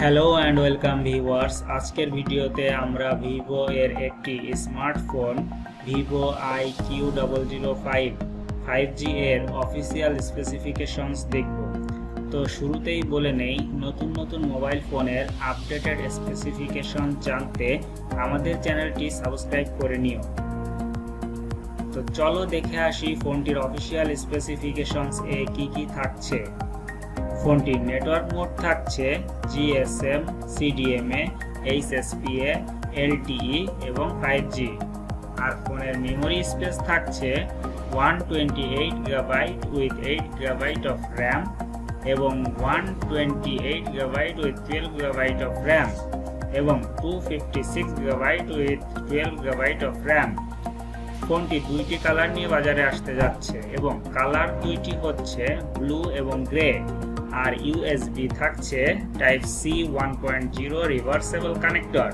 Hello and welcome viewers. আজকের ভিডিওতে আমরা ভিভো এর একটি স্মার্টফোন ভিভো iQOO 5G এর অফিসিয়াল স্পেসিফিকেশনস দেখব। তো শুরুতেই বলে নেই, নতুন নতুন মোবাইল ফোনের আপডেটেড স্পেসিফিকেশন জানতে আমাদের চ্যানেলটি সাবস্ক্রাইব করে নিও। তো চলো দেখে আসি ফোনটির অফিসিয়াল স্পেসিফিকেশনস এ কি থাকছে। ফোনটির নেটওয়ার্ক মোড থাকছে GSM, CDMA, HSPA, LTE এবং 5G। আর ফোনের মেমোরি স্পেস থাকছে 128GB with 8GB of RAM এবং 128GB with 12GB of RAM এবং 256GB with 12GB of RAM। ফোনটি দুইটি কালার নিয়ে বাজারে আসতে যাচ্ছে এবং কালার দুইটি হচ্ছে ব্লু এবং গ্রে। আর USB থাকছে type C 1.0 reversible connector,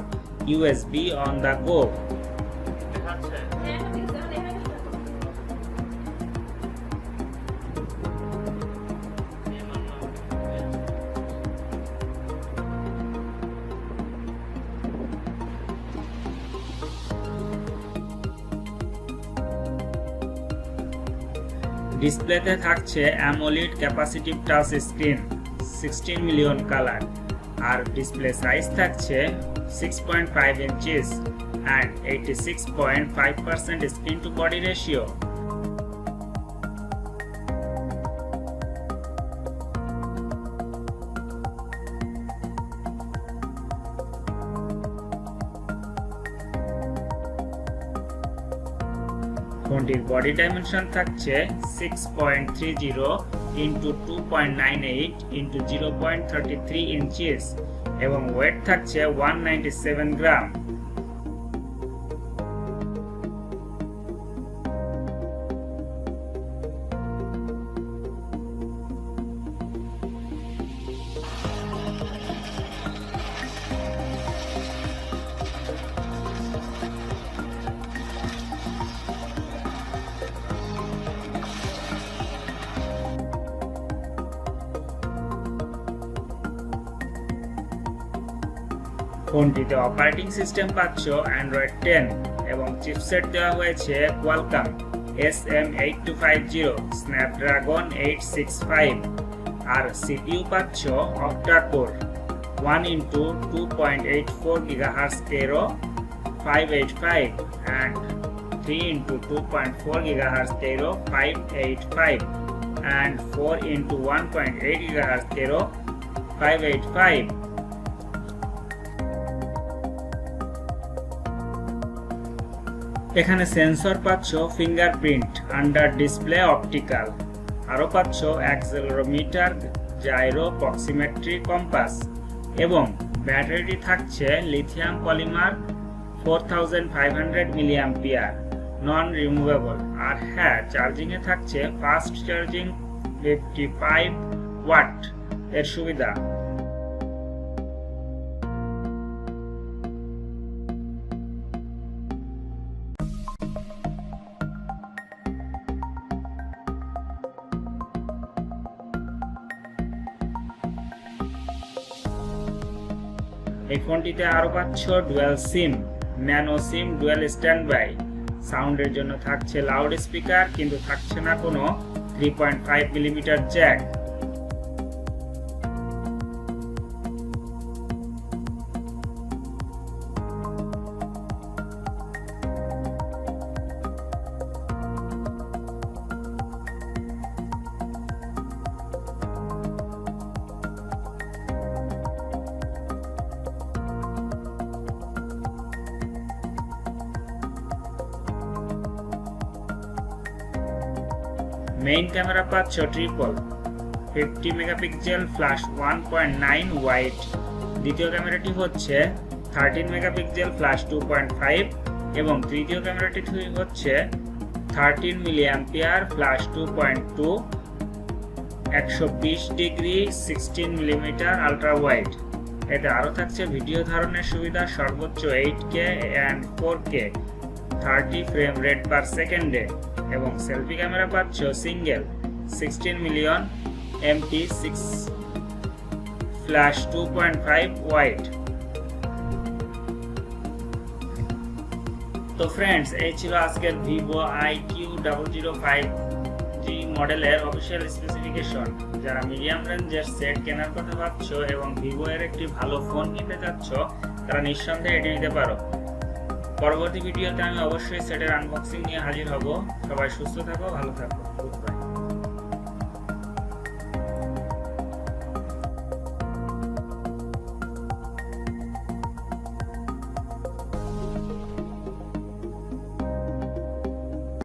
USB on the go. ডিসপ্লেতে থাকছে AMOLED capacitive touch screen, 16 million colour. আর ডিসপ্লে সাইজ থাকছে 6.5 inches and 86.5% screen to body ratio. ফোনটির বডি ডাইমেনশন থাকছে 6.30 ইন্টু 2.98 ইন্টু 0.33 ইঞ্চিস এবং ওয়েট থাকছে 197 গ্রাম। ফোনটিতে অপারেটিং সিস্টেম পাচ্ছ Android 10 এবং চিপসেট দেওয়া হয়েছে Qualcomm SM8250 Snapdragon 865। আর CPU পাচ্ছ Octa-core 1x2.84 GHz Aero 585 and 3x2.4 GHz Aero 585 and 4x1.8 GHz Aero 585। এখানে সেন্সর পাচ্ছ ফিঙ্গারপ্রিন্ট, আন্ডার ডিসপ্লে অপটিক্যাল। আরও পাচ্ছ অ্যাক্সেলেরোমিটার, জাইরো, প্রক্সিমেট্রি, কম্পাস এবং ব্যাটারিটি থাকছে lithium polymer 4500 mAh non removable. আর হ্যাঁ, চার্জিংয়ে থাকছে ফাস্ট চার্জিং 55 ওয়াট এর সুবিধা। এই ফোনটিতে আরো পাচ্ছ dual SIM, nano SIM, dual standby. সাউন্ডের জন্য থাকছে লাউড স্পিকার, কিন্তু থাকছে না কোনো 3.5 মিলিমিটার জ্যাক। মেইন ক্যামেরা পাচ্ছ ট্রিপল 50 মেগাপিক্সেল ফ্ল্যাশ 1.9 ওয়াইড। দ্বিতীয় ক্যামেরাটি হচ্ছে 13 মেগাপিক্সেল ফ্ল্যাশ 2.5 এবং তৃতীয় ক্যামেরাটি হচ্ছে 13 milliampere flash 2.2, 120 degree 16 millimetre ultra wide. এতে আরও থাকছে ভিডিও ধারণের সুবিধা, সর্বোচ্চ 8K and 4K 30 frame rate পার সেকেন্ডে এবং সেলফি ক্যামেরা পাচ্ছ single 16 million MP6 plus 2.5 wide. তো ফ্রেন্ডস, এই ছিল আজকের ভিভো iQOO 005G মডেলের অফিসিয়াল স্পেসিফিকেশন। যারা মিডিয়াম রেঞ্জের সেট কেনার কথা ভাবছো এবং ভিভো এর একটি ভালো ফোন নিতে চাচ্ছ, তারা নিঃসন্দেহে এটি নিতে পারো। পরবর্তী ভিডিওতে আমি অবশ্যই সেটের আনবক্সিং নিয়ে হাজির হব। সবাই সুস্থ থাকো, ভালো থাকো।